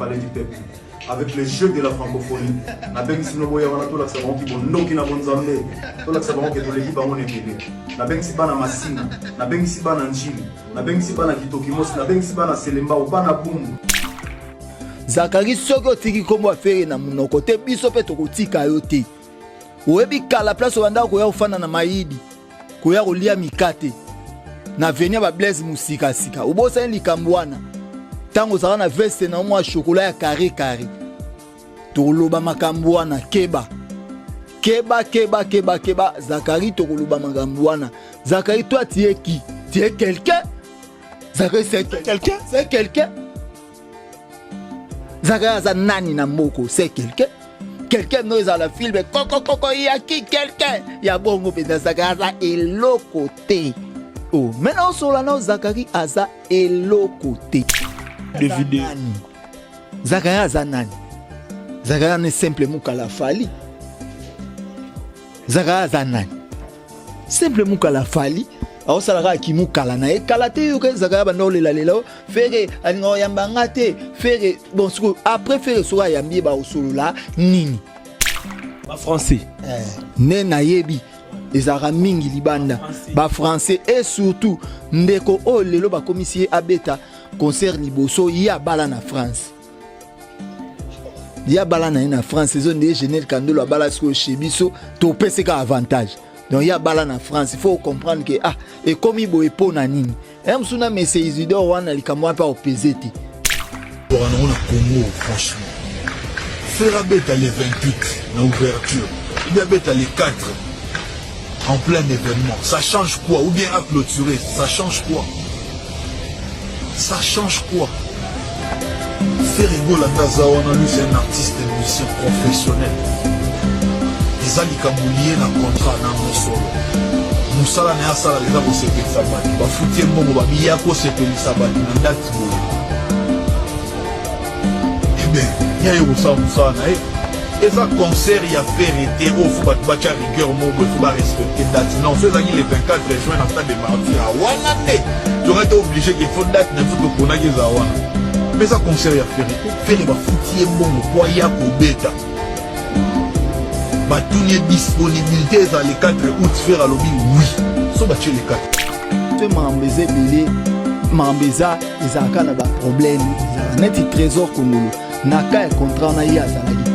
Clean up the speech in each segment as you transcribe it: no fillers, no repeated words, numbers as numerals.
palais du peuple. Avec le jeu de la francophonie. Na bengi sinoboya wana to la sabon ki bondoki na bonzambe. To la sabon ke to le kiba ngone bebe. Na bengi sibana masina, na bengi sibana njili, na bengi sibana kitokimos, na bengi sibana selemba ubana bumbu. Zakari soki otiki kombo afere na munoko te biso pe tokotika yo te. Oyebi kala place obanda koya kofanda na mayidi, koya kolia mikate. Na venir ba Blaise musika sika. Ubosa likambo wana. Tango zaka na veste na mwa chocolat ya carré carré. Toloba makambo wana keba. Keba Zakari toloba makambo wana. Zakari toi tu es qui? Tu es quelqu'un? Zakari c'est quelqu'un? C'est quelqu'un? Zakari za nani na moko, c'est quelqu'un? Quelqu'un nous a la film koko ya qui quelqu'un? Ya bongo penda Zakari za eloko te. Oh, maintenant sur la no Zakari aza eloko te. De vidéo. Zakari aza nani? Zakari ne simplement kala fali. Zakari aza nani? Simplement kala fali. Aho salaka ki mukala na e kala te yo ke Zakari bando lela fere alingo yambanga te fere bon après fere soa yambi ba osolola nini? Ba français. Ne na yebi ezara mingi libanda ba français et surtout ndeko o lelo ba commissaire abeta concert liboso ya bala na France. Ya bala na France zone de Genève Kandolo bala sko chebiso to pese ka avantage. Donc ya bala na France, il faut comprendre que et comme il boye po na nini. Msuna mese Isidore wana likamwa pa opezeti. Pour un Congo franchement. Faire bête les 28 na ouverture. Il y a bête les 4 en plein événement. Ça change quoi? Ou bien à clôturer, ça change quoi? Ça change quoi? Ferrigo la Nazawana, lui c'est un artiste et musicien professionnel. Les Alikamouliers na contrat na Mosolo. Moussala na Asala les Abo Sepeli Sabati. Bafoutie Mbongo Babiyako Sepeli Sabati na date boye. Eh bien, il y a eu Moussala na et ça concert il y a fait été au Foubat Bacha rigueur mon il faut pas respecter date. Non, c'est le 24 juin en stade de martyr à Wanane. Tu aurais été obligé qu'il faut date ne faut que Konagi Zawana. Mais ça concert il y a fait faire les Bafoutie Mbongo quoi ya ko beta. Batouni disponibilité dans les 4 août faire à lobby oui. So battu les 4. Ce mambezé belé mambeza ezaka na ba problème ezaka neti trésor congolais. Naka contrat na ya zalaki.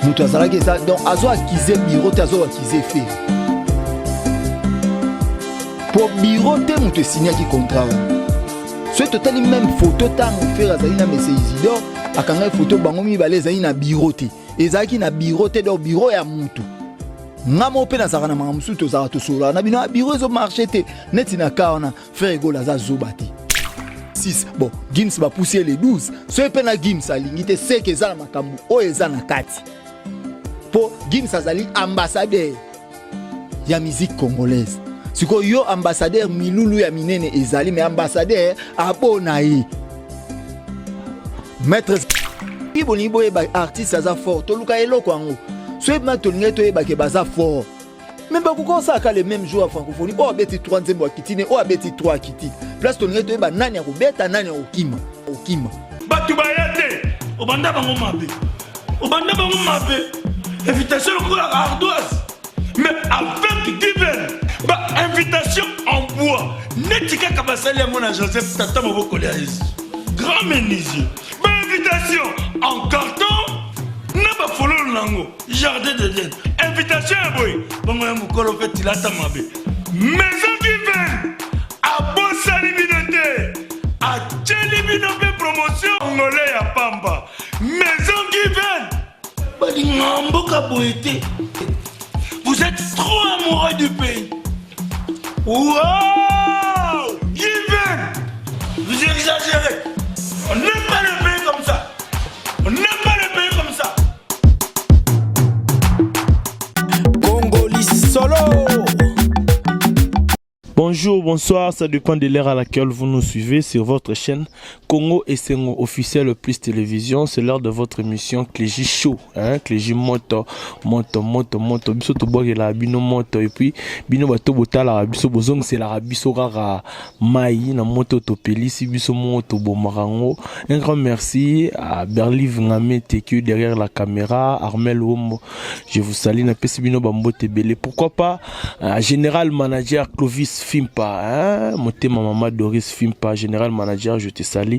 Mutu azalaki ça donc azo akize bureau te azo akize faire. Pour bureau te mutu signaki contrat. C'est totalement même photo tango faire azali na monsieur Isidore akanga photo bango mibale ezali na bureau te. Ezaki na bureau te do bureau ya mutu. Ngamo pe na saka na mamusu to za to sola na bino bureau zo marché te neti na kaona faire gola za zobati. 6 bon Gims va pousser les 12. Ce pe na Gims alingi te seke za na makambu o eza na kati. Po Gims azali ambassadeur ya musique congolaise. Siko yo ambassadeur milulu ya minene ezali mais ambassadeur abona yi. Maître Iboni boye ba artiste aza fort to luka eloko ango. Soit ma tolinga to yeba ke baza fort. Même pas ko ça ka le même jour en francophonie. O abeti 3 nzembo akitine, o abeti 3 akiti. Place tolinga to yeba nani akobeta nani okima. Okima. Batu bayate. Obanda bango mabe. Obanda bango mabe. Invitation ko la ardoise. Mais avec divin. Ba invitation en bois. Netika kabasali ya mona Joseph Tata Moboko Léaïs. Grand menuisier. Ba invitation en carton. N'a pas follow lango. Jardin de Dieu. Invitation à boy. Bongo ya mukolo fait tilata mabe. Maison divine. A bossa libinote. A tchelibinope promotion. Congolais ya pamba. Maison divine. Bali ngamboka boité. Vous êtes trop amoureux du pays. Wow! Divine. Vous exagérez. On n'aime pas le pays comme ça. On n'aime pas le pays comme ça. Congoli solo. Bonjour. Bonjour, bonsoir, ça dépend de l'heure à laquelle vous nous suivez sur votre chaîne Congo et Sengo officiel plus télévision. C'est l'heure de votre émission Clégie Show, hein, Clégie Moto, biso to boire la bino moto et puis bino bato botala biso bozong c'est la biso rara mai na moto to pelisi biso moto bomarango. Un grand merci à Berliv Ngame TQ derrière la caméra, Armel Womo, je vous salue na pesi bino bambote belé. Pourquoi pas général manager Clovis Fimpa, hein? Motema Mama Doris Fimpa, général manager, je te salue.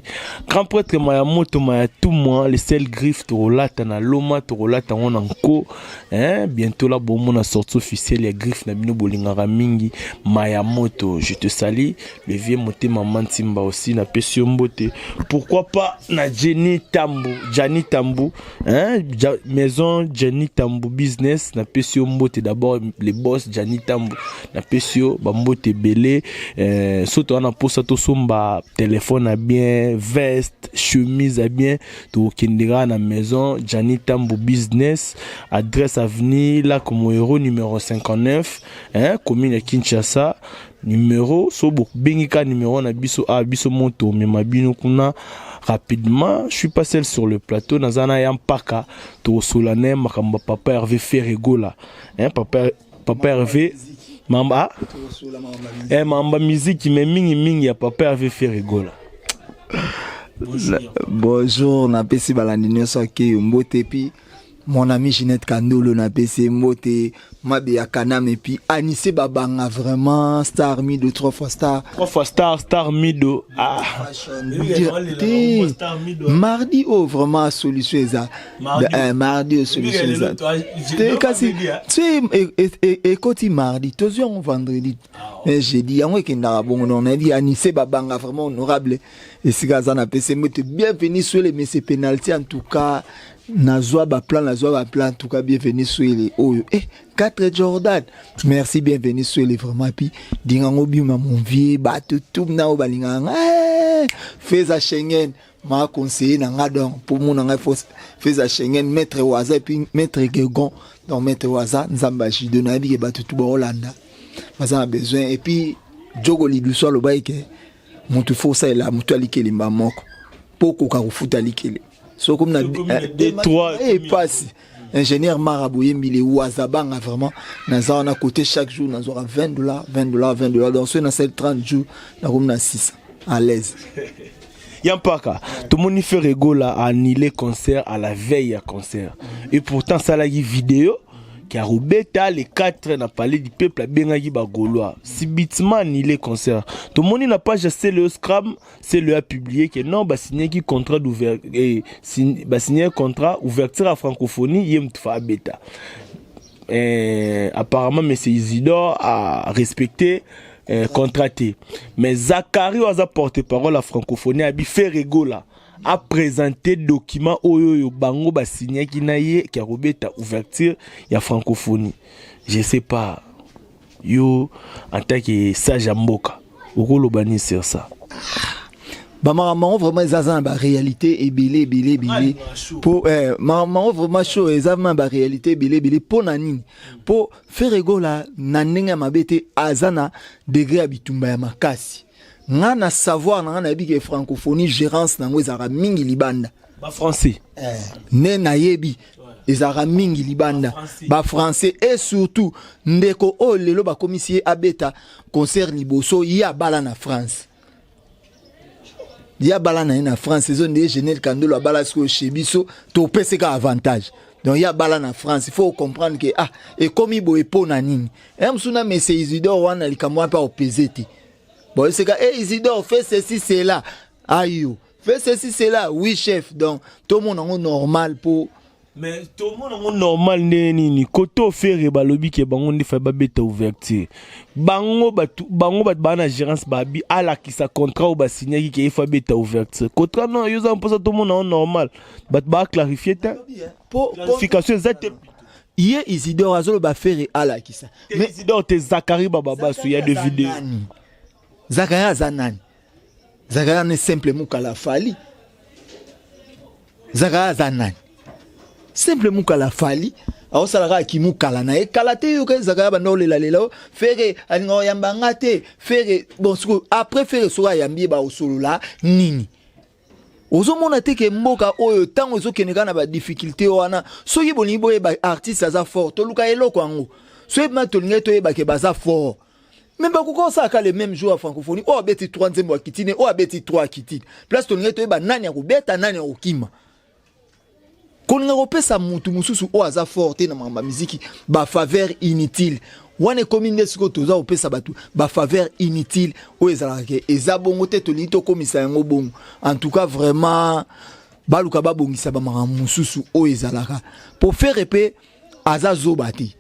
Grand prêtre Maya Moto Maya tout moi, les seuls griffes Torolata na Loma, Torolata on anko, hein? Bientôt là, bon, mon sortie officielle, les griffes na bino bolingara mingi, Maya Moto, je te salue. Le vieux Motema Mantimba aussi, na Pesio Mbote. Pourquoi pas na Jenny Tambu, hein? Maison Jenny Tambu Business, na Pesio Mbote, d'abord les boss Jenny Tambu, na Pesio, Bambote belé, surtout on a posé tout somba téléphone à bien, veste, chemise à bien, tout kindera na maison, Jani Tambu Business, adresse avenue là comme héros numéro 59, hein, commune Kinshasa, numéro, sobo bengika numéro na biso a biso moto, mais ma bino kuna rapidement, je suis passé sur le plateau, nazana yampaka, to solane makamba papa Hervé Ferregola, hein, papa Hervé Mamba, Mamba musique mais mingi ya papa avait fait rigoler. Bonjour, na pesi balandino soki mbote pi mon ami Ginette Kandolo na pesi mbote Mabia Kanam et puis Anissé Babanga vraiment star mido 3 fois star. 3 fois star mido. Ah. Mardi oh vraiment solution ça. Mardi solution ça. Tu écoute mardi, toujours vendredi. Mais j'ai dit en week-end on a dit Anissé Babanga vraiment honorable et si gazan a pesi mbote bienvenue sur les messieurs penalty en tout cas. Nazwa ba plan en tout cas bienvenue sur les 4 Jordan. Merci bienvenue sur les vraiment puis dingango bima mon vieux bato tout na o balinga fais à Schengen ma conseiller na ngadon pour mon nga fais à Schengen maître Waza puis maître Gegon donc maître Waza nzamba jido na bi bato tout ba Hollanda baza a besoin et puis jogo li so lo baike mutu fosa la mutu alikeli mbamoko poko ka kufuta alikeli. So comme trois et passe ingénieur Marabouye Mile Ouazabanga vraiment naza on a côté chaque jour naza $20 donc sur na 30 jours na comme na 6 à l'aise. Yampaka tout le monde fait rigole à annuler concert à la veille à concert et pourtant ça la vidéo qui a roubeta les 4 n'a parlé du peuple à Bengagi Bagolois. Si bitement annulé concert. Tout le monde n'a pas c'est le Scram, c'est le a publié que non, bah signé qui contrat d'ouverture et bah signé contrat ouverture à francophonie yem tfa beta. Apparemment M. Isidore a respecté contraté. Mais Zachary a porté parole à francophonie a fait rigola. A présenté document oyo bango ba signé ki na ye ki robeta ouverture ya francophonie. Je sais pas yo en tant que sage mboka okolo bani sur ça. Ba maman vraiment zaza ba réalité et belé pour maman vraiment chaud ezama ba réalité belé pour nani pour faire rigola na ninga mabete azana degré abitumba ya makasi. Ngana savoir na bi francophonie gérance nango ezara mingi libanda ba français ne na yebi ezara mingi libanda ba français et surtout ndeko o lelo ba commissaire abeta concert liboso ya bala na France ya bala na France zone de Genel Kandolo bala sko chebiso to peseka avantage donc ya bala na France il faut comprendre que et comme ibo epo na nini msuna mese Isidore wana likamwa pa opezete. Bon, c'est que Isidore fait ceci, c'est là. Aïe, fait ceci, c'est là. Oui, chef. Donc, tout le monde est normal pour. Mais tout le monde est normal. Ni koto faire balobi ke bango ndi fa babeta ouverture. Bango bana gérance babi ala ki sa contrat ou ba signé ki fa beta ouverture. Contrat non, yo za pour ça tout le monde est normal. Ba clarifier ta. Pour clarification exacte. Hier Isidore azolo ba faire ala ki sa. Mais Isidore te Zachary baba il y a des vidéos. Zakaria Zanani. Zakaria n'est simplement qu'à la fali. Zakaria Zanani. Simplement qu'à la fali. aho salaka kimu kala na e kala te yo ka zaka ba no lela lela fere alingo yamba ngate fere bon après fere so yambi ba osolola nini ozomona te ke mboka oyo tango ezokeneka na ba difficulté wana soki bolingi boyeba artiste aza fort toluka eloko yango soki ma tolingi toyeba ke baza fort même bakoko osaka le même jour à francophonie oyo abeti 3 nzembo ya kitine oyo abeti 3 ya kitine place tolingi toyeba nani ya kobeta nani ya kokima kolinga kopesa mutu mususu oyo aza fort te na makambo ya miziki bafaveur inutile wana ekomi nde sikoyo toza kopesa bato bafaveur inutile oyo ezalaka ke eza bongo te tolingi tokomisa yango bongo en tout cas vraiment baluka babongisa bamakambo mosusu oyo ezalaka po faire mpe aza zoba te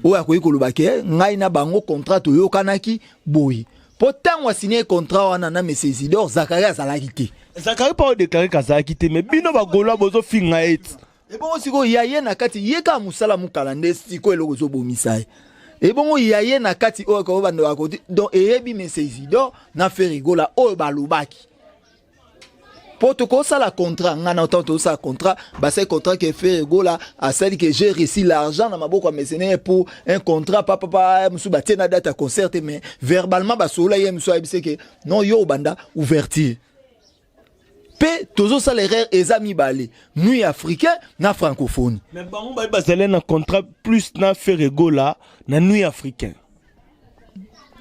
oyo akoki koloba ke ngai na bango contrat toyokanaki boye po ntango asigne contrat wana na Mese Isidore Zakari azalaki te Zakari pa odéclaré kazalaki te mais bino bagoloa bozofinga ete ebongo sikoyo yaye na kati yeka musala mukala nde sikoyo eloko ezobomisa ye ebongo yaye na kati oyo ko bando akoti donc eyebi Mese Isidore na Ferigola oyo balobaki poto ko sala contrat ngana autant ça contrat ba c'est contrat que Ferigola a celle que j'ai reçu l'argent na maboko mercenaire pour un contrat papa musu ba tena date à concert mais verbalement ba sola ye musu abise que non yo banda ouverture pe tozo sala erreur ezami balé nuit africain na francophonie mais bango ba bazale na contrat plus na Ferigola na nuit africain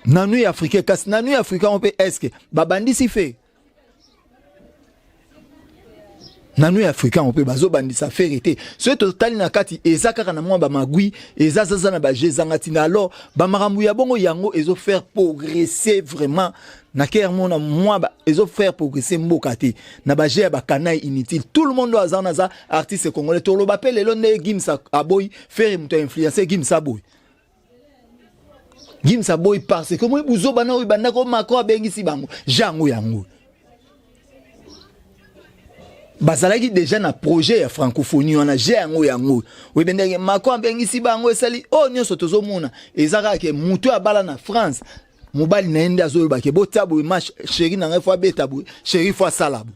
na nuit africain kasi na nuit africain on peut est-ce que babandi si fait na nuit africain on peut bazo bandi sa faire été ce total na kati ezaka na mwa ba magui ezazaza na ba jezangati na alors ba marambu ya bongo yango ezo faire progresser vraiment na kermo na mwa ba ezo faire progresser mbokati na ba je ba kanai inutile tout le monde azana za artiste congolais to lo bapel le ne Gimsa aboy faire muto influencer Gimsa boy Gimsa boy parce que moi buzo bana o banda ko mako abengisi bango jango yango bazalaki déjà na projet ya francophonie wana je yango we bendenge mako ambengisi bango esali o nyonso tozomona ezaka ke mutu abala na France mobali na ende azoyoba ke botabu match chéri na ngefo betabu chéri fo salabu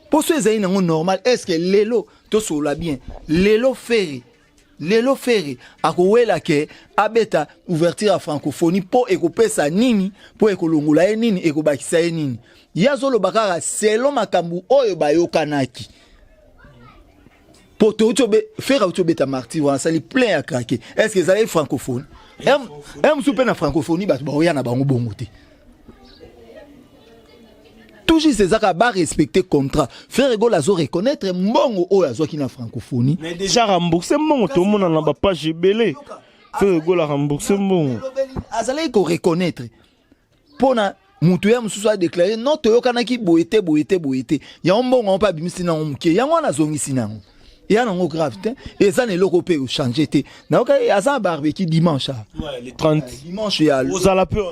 poso ezali nango normal est-ce que lelo to sola bien lelo ferry akowela ke abeta ouverture à francophonie po ekopesa nini po ekolongola ye nini ekobakisa ye nini yazolo bakara selon makambu oyo bayokanaki poto utobe fera utobeta martyr wana sali plein à craquer est-ce que ça est francophone soupe na francophonie ba oya na bango bongo te toujours ces aka ba respecter contrat Ferigola zo reconnaître mbongo oyo azoki na francophonie mais déjà remboursé mbongo to mona na ba page belé Ferigola remboursé mbongo azalaki ko reconnaître pona mutu ya mususu a déclaré non toyokanaki boyete ya mbongo on pa bimisi na muke yango na zongisi nango ya nango grave te et ça ne loko pe changer te na oka asa barbecue dimanche ouais les 30 dimanche ya aux ala peu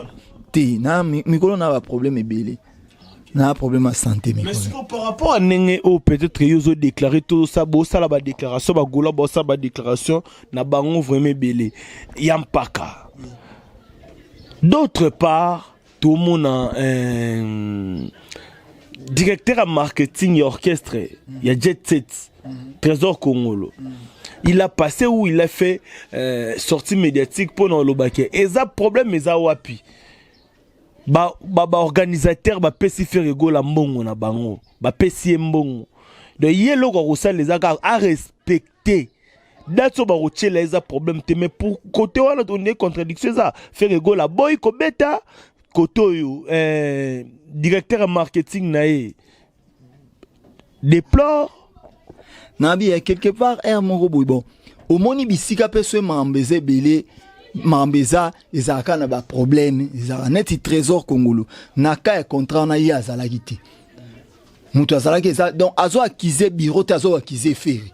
te na mikolo na ba problème ebele na problème à santé mais par rapport à nenge o peut-être yozo déclarer tout ça bo ça la ba déclaration ba gola bo ça ba déclaration na bango vraiment belé yampaka d'autre part tout le monde a directeur à marketing et orchestre, il y a Jet Set, Trésor Congolo. Il a passé où il a fait sortie médiatique pour nous le baquet. Et ça problème mais ça wapi. Ba organisateur ba pesi Ferigo la mbongo na bango, ba pesi mbongo. De yelo ko ça les a respecter. Datso ba roche les a problème mais pour côté on a donné contradiction ça. Ferigo la boy ko beta Kotoyo, directeur marketing nae déplore nabi quelque part mon bon au moni bisika peso mambeze belé mambeza ezaka na ba problème ezaka neti trésor congolo naka contrat na ya azalaki te mutu azalaki eza donc azo akize bureau te azo akize feri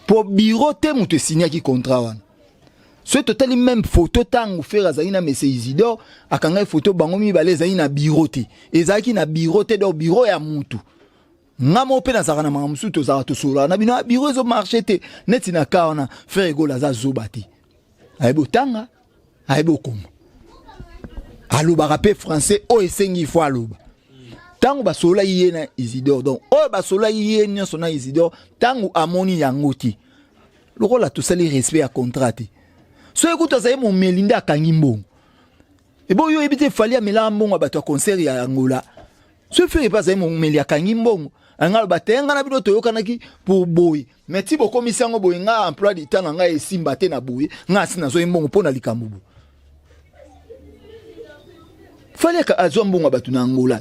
pour bureau te mutu signaki contrat wana ce total même photo tango faire azalina Mese Isidore akanga photo bango mibale ezalina bureau te ezalaki na bureau te do bureau ya mutu ngamo pe na zakana mamusu to za to sola na bino bureau zo marché te neti na kaona Ferigola za zobati aibo tanga aibo koma aloba rapé français o esengi fo aloba tango basola ye na Isidore donc oyo basola ye nyonso na Isidore tango amoni yango ti lokola tosali respect ya contrat te so ekuta zaye mo melinda akangi mbongo ebo yo ebite fali amela mbongo bato ya concert ya Angola so fere pas zaye mo meli akangi mbongo angalo batenga na bino toyokanaki pour boy mais ti bokomisi yango boye nga emploi du temps nga esimba te na boye nga sina zo mbongo pona likambo bo fali ka azo mbongo bato na Angola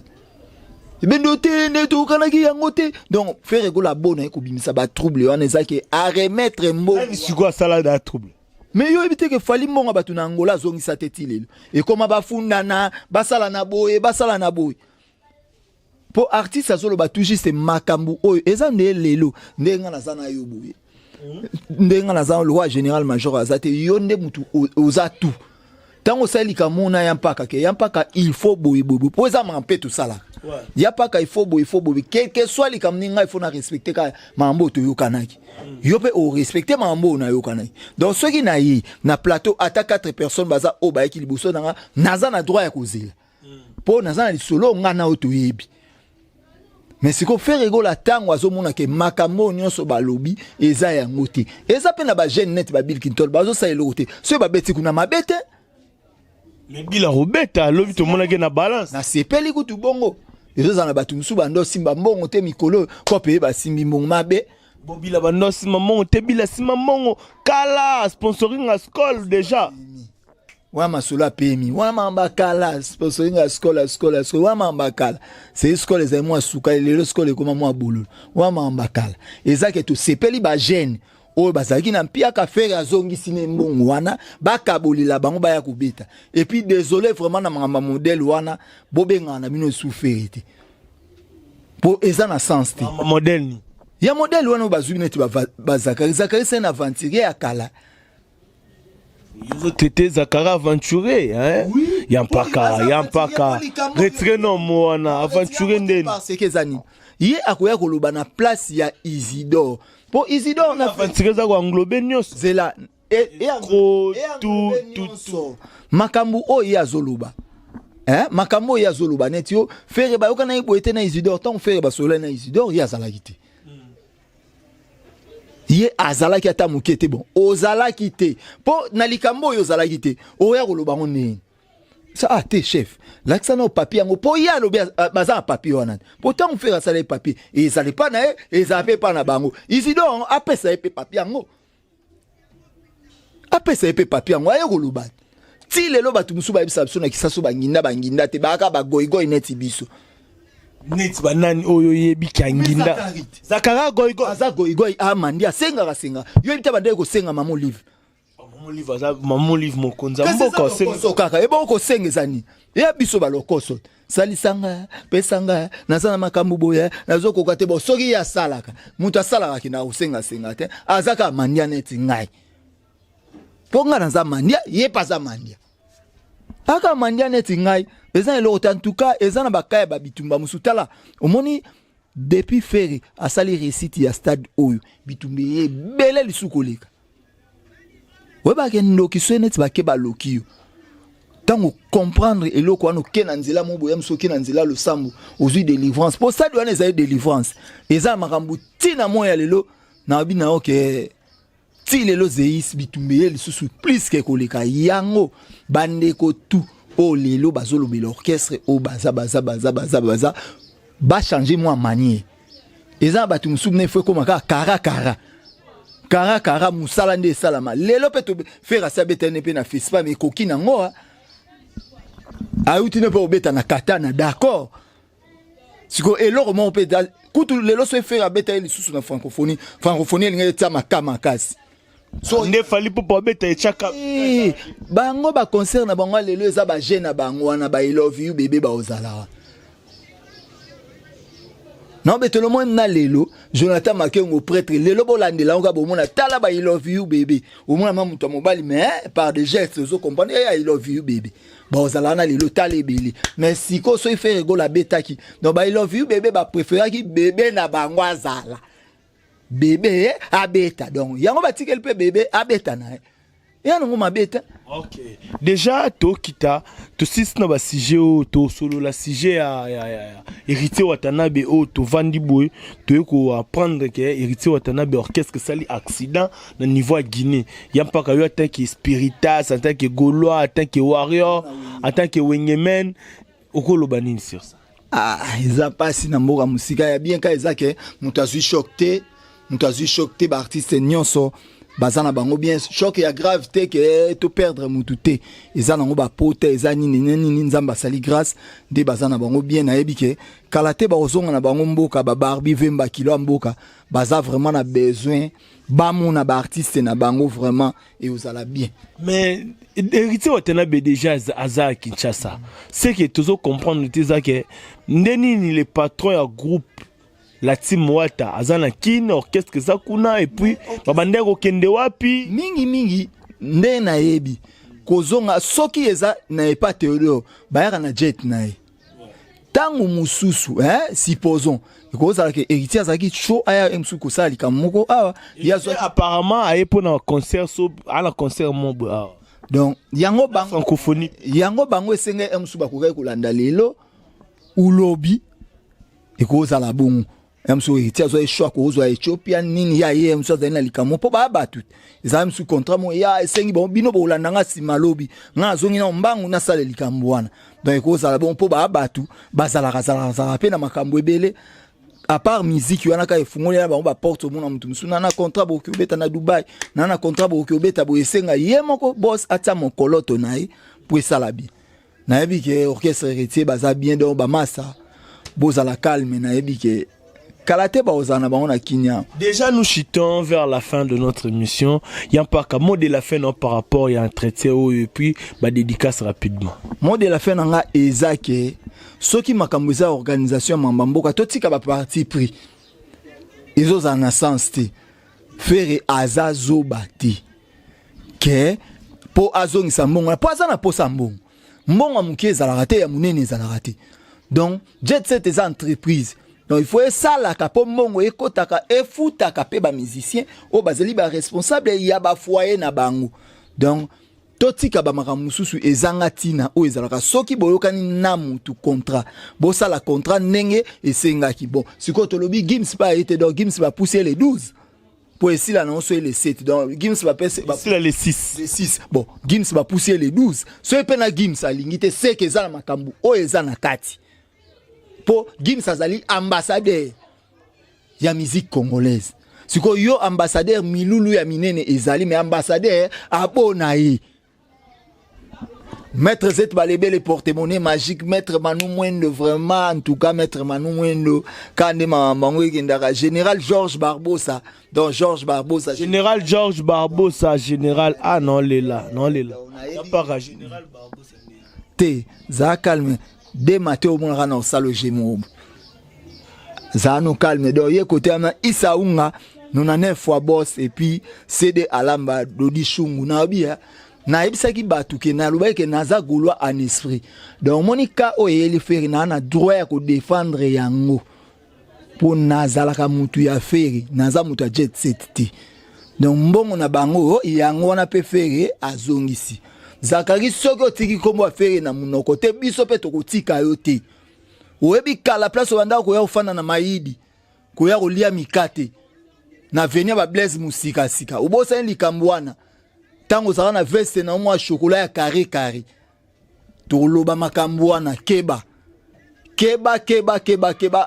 bendo te ne to kanaki yango te donc faire ko la bonne ko bimisa ba trouble wana ezaki à remettre mbongo si quoi ça là da trouble mais yo ebite ke fali mbongo bato na Angola zongisa te tilelo et koma bafundana basala na boye po artiste azolo ba toujours c'est makambu oyo eza nde lelo ndenga na zana yo boye ndenga na zana le roi général major azate yo nde mutu oza tout tango salika mona yampaka ke yampaka il faut boye po eza mampe tout ça là yampaka il faut boye quel que soit les kamninga il faut na respecter ka mambo to yokanaki yo pe o respecter mambo na yokanaki donc ceux qui na yi na plateau ata 4 personnes baza o ba ki liboso na naza na droit ya kozela po naza na lisolo ngana oto yebi mais si ko faire rigola tango azomona ke makambo nyonso balobi eza yango te eza pe na ba jeune net ba Bill Clinton bazo sa elote so ba beti kuna mabete mais bila robeta lobi to mona ke na balance na sepeli kutu bongo ezo za na batu musu bando simba mbongo te mikolo ko pe ba simbi mbongo mabe bobila bando simba mbongo te bila simba mbongo kala sponsoring a Skol déjà wa masula pemi wa mamba kala sponsoring a Skol wa mamba kala c'est Skol les moi suka le Skol comme moi bolo wa mamba kala ezake to sepeli ba jeune o bazaki na mpia ka faire azongi sine mbongo wana bakabolila bango baya kubeta et puis désolé vraiment na mama modèle wana bobenga na bino souffrité po eza na sens te modèle ni ya modèle wana bazumi neti bazakari c'est un aventurier akala ils ont traité Zakara aventurier hein oui, yampaka retiré non moana aventurier ndeni parce que zani ye akoya koloba na place ya Isidore po Isidore na aventurier za ko englober nyos zela tout makambu o ya zoluba makambo ya zoluba netio faire ba yokana iboete na Isidore tant faire ba sola na Isidore ya zalakite ye azalaki ata mukete bon ozalaki te po na likambo yo zalaki te oya koloba ngone ça te chef l'accent au papier ngo po ya lo baza papier wana po tant faire ça les papiers et ça les pas na et ça fait pas na bango Isidore apesa epé papier ngo apesa epé papier ngo ayo koloba ti lelo batu musu ba bisa biso na kisaso banginda te baka ba goigo neti biso neti banani oyo yebi kanginda Zakara goigo aza goigo amandi asenga yo ebita bande ko senga maman livre mokonza mboka senga kaka ebo ko senga zani ya biso balokoso salisanga pesanga nazana makambu boya nazoko kate bo soki ya salaka mutu asalaka kina usenga te azaka mandia neti ngai ponga naza mandia ye paza mandia aka mandia neti ngai eza eloko en tout cas eza na bakaya babitumba musutala omoni depuis Ferry asali récite ya stade oyo bitumbe bele lisukoleka weba kendo kisweneti bakeba lokio tango comprendre eloko wana kena nzela mobo ya msoki na nzela lo sambo ozui délivrance pour stade wana eza délivrance eza makambu tina moya lelo na bina oke ti lelo zeis bitumbe lisusu plus ke koleka yango bandeko tout o lelo bazolo be l'orchestre o baza ba changer moi manière eza batu musubne fwe koma kara musala nde salama lelo peto faire ça betene pe na fespa mais koki na ngoa ayuti ne pas obeta na katana d'accord siko eloko mo pe kutu lelo so faire betene susu na francophonie linga tsama kama kasi so ne fali pour beta chaka bango ba concert na bango lelo eza ba jeune na bango wana ba I love you bébé ba ozala non mais tout le monde na lelo Jonathan Makengo prêtre lelo bolandela nga bomona tala ba I love you bébé au moins maman to mobali mais par des gestes zo comprendre I love you bébé ba ozala na lelo tala ebeli mais si ko so fait rigola betaki non ba I love you bébé ba préférer ki bébé na bango azala bébé abeta donc yango batikel pe bébé abeta na ya nango mabete. Ok. Déjà to kita to sis na ba sujet to solo la sujet ya héritier Watanabe to vandi boy to ko apprendre que héritier Watanabe orchestre sali accident na niveau à Guinée. Ya pas ka yo tant que spiritas, en tant que gaulois, en tant que warrior, en tant que wengemen okolo banini sur ça. Ah, eza pasi na mboka musika ya bien ka ezake mutu azui choqué ba artiste nyonso bazana bango bien choc ya grave te ke to perdre mutu te eza nango ba pote eza nini nzamba sali grâce de bazana bango bien na ebike kala te ba ozonga na bango mboka ba barbi vemba kilo mboka baza vraiment na besoin ba mona ba artiste na bango vraiment et ozala bien. Mais héritier Watanabe déjà aza Kinshasa. C'est que toujours comprendre que ndeni ni le patron ya groupe la team Wata azana kin orchestre zakuna et puis babandeko kende wapi mingi nde na yebi kozonga soki eza na epa Théodore bayaka na jet na ye tango mususu supposons kozala ke héritier azaki chaud aya emsu kosala likamoko awa apparemment aye pona concert so ala concert mobo awa. Donc yango bang francophonie yango bango esenge emsu bakokai kolanda lelo ulobi ekozala bongo emsu héritier zo choix kozwa Ethiopia nini ya ye emsu azali na likamo po ba batu eza emsu contrat mo ya esengi bon bino bolanda nga simalobi nga zongi na mbangu na sala likambo wana. Donc ekozala bon po ba batu bazala pe na makambo ebele à part musique wana ka efungoli na ba porte mona mutu musuna na contrat bo kyobeta na Dubai na contrat bo kyobeta bo esenga ye moko boss ata mokoloto nae pour sala bien na yebi ke orchestre héritier baza bien donc ba massa bozala calme na yebi ke kalate ba ozana ba on a kinya. Déjà nous chutons vers la fin de notre émission. Il y a pas qu'à mot de la fin non par rapport il y a un traité et puis ba dédicace rapidement. Mot de la fin nga ezake soki makambo za organisation mambamboka totika ba parti pris. Ezo za na sens te. Faire azazo bati. Ke po azongisa mbongo po azana po sambongo. Mbongo muke ezala te ya munene ezala te. Donc jet set des entreprises. Donc il faut ça la kapo mongo ekotaka efutaka pe ba musicien o bazeli ba responsable ya ba foyer na bango. Donc totika ba makamususu ezanga tina o ezalaka soki boyokani na mutu contrat bo ça la contrat nenge esengaki bon siko tolobi Gims pas été donc Gims va pousser les 12 pour essayer là non soit les 7 donc Gims va passer les 6 les 6 bon Gims va pousser les 12 so epena Gims alingite c'est que za makambu o ezana kati po Gims azali ambassadeur ya musique congolaise siko yo ambassadeur milulu ya minene ezali mais ambassadeur abonaye Maître Z Balébé les porte-monnaie magique Maître Manu Mwendo vraiment en tout cas Maître Manu Mwendo kande mango kendaka Général Georges Barbosa donc Georges Barbosa Général Georges Barbosa général ah non lela pas Général Barbosa te za calme de Matteo mon na salo jemo za no calme donc ye côté amna Isaunga nous na 9 fois boss et puis CD Alamba Dodi Shungu na bia na ebisaki batu ke na loba ke naza gulwa en esprit donc monika oyeli feri na droit ya ko défendre yango pour nazala ka mutu ya feri naza mutu ya jet set ti donc mbongo na bango yango na pe feri azongisi Zakari soko tiki kombo feri na munoko te biso pe tokotika yo te oyebi kala place wanda ko ya ufana na maidi ko ya kolia mikate na venia ba Blaise musika sika ubosa likambwana tango zara na veste na mwa chocolat ya carré toloba makambo wana keba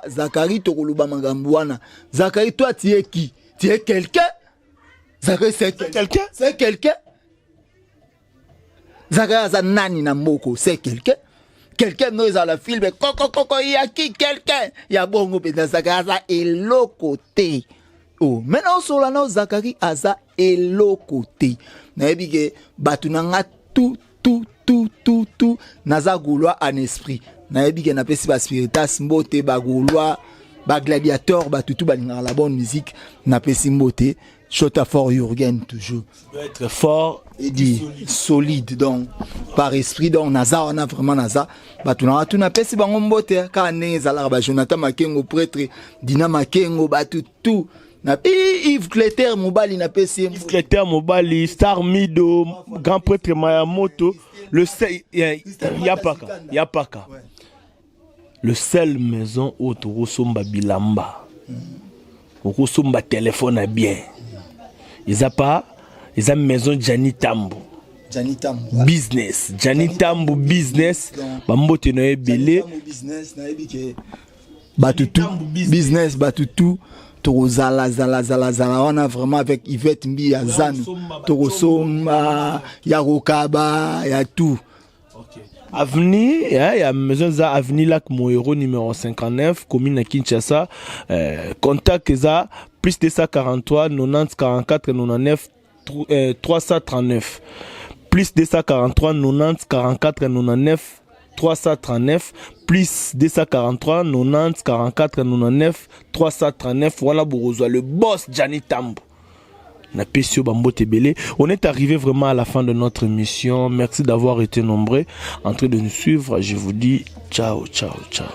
Zakari toloba makambo wana Zakari toi tu es qui tu es quelqu'un Zakari c'est quelqu'un Zakari za nani na moko c'est quelqu'un nous à la film koko ya qui quelqu'un ya bongo pe Zakari za elokote oh maintenant sur la no Zakari aza elokote na ebike batu nanga tout naza gulwa en esprit na ebike na pesi ba spiritas mbote ba gulwa ba gladiateur ba tutu ba la bonne musique na pesi mbote Chota fort Jürgen toujours doit être fort et dit solide donc par esprit donc naza on a vraiment naza batu na tu na pesi bango mbote ka neza la ba Jonathan Makengo prêtre Dina Makengo batu tout Yves Cléter Mobali na PC. Yves Cléter Mobali, Star Mido, Grand Prêtre Mayamoto, le seul Yapaka. Le seul maison où tu ressembles bilamba. Tu ressembles téléphone bien. Ils a pas, ils a maison Jani Tambo. Business, Jani Tambo business. Bambote no ebele. Batutu business batutu. Torozala on a vraiment avec Yvette Mbi Azanu. Torosoma, Yarokaba, y a tout. Avenue, il y a maison za avenue Lac Moero numéro 59, commune à Kinshasa. Contact ça plus 243 90 44 99 339. Plus 243 90 44 99 339 plus 243 90 44 99 339. Voilà Borozoa, le boss Jani Tambo. On est arrivé vraiment à la fin de notre émission. Merci d'avoir été nombreux en train de nous suivre. Je vous dis ciao, ciao, ciao.